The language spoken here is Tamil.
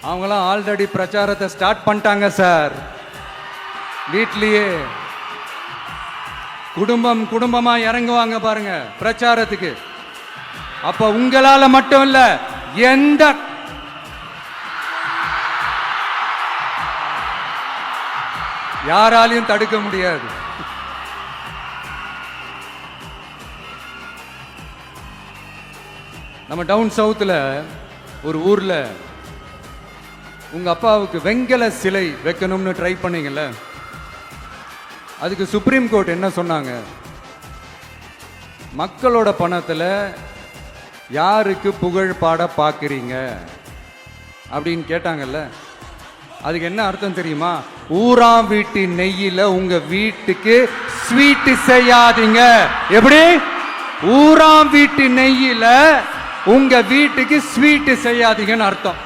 அவங்களாம் ஆல்ரெடி பிரச்சாரத்தை ஸ்டார்ட் பண்ணிட்டாங்க சார். வீட்லயே குடும்பம் குடும்பமா இறங்குவாங்க பாருங்க பிரச்சாரத்துக்கு. அப்ப உங்களால மட்டும் இல்ல, எந்த யாராலையும் தடுக்க முடியாது. நம்ம டவுன் சவுத்துல ஒரு ஊர்ல உங்க அப்பாவுக்கு வெங்கல சிலை வைக்கணும்னு ட்ரை பண்ணீங்கல்ல, அதுக்கு சுப்ரீம் கோர்ட் என்ன சொன்னாங்க? மக்களோட பணத்துல யாருக்கு புகழ் பாட பார்க்குறீங்க அப்படின்னு கேட்டாங்கல்ல. அதுக்கு என்ன அர்த்தம் தெரியுமா? ஊராம் வீட்டு நெய்யில உங்க வீட்டுக்கு ஸ்வீட் செய்யாதீங்க. எப்படி? ஊராம் வீட்டு நெய்யில உங்க வீட்டுக்கு ஸ்வீட் செய்யாதீங்கன்னு அர்த்தம்.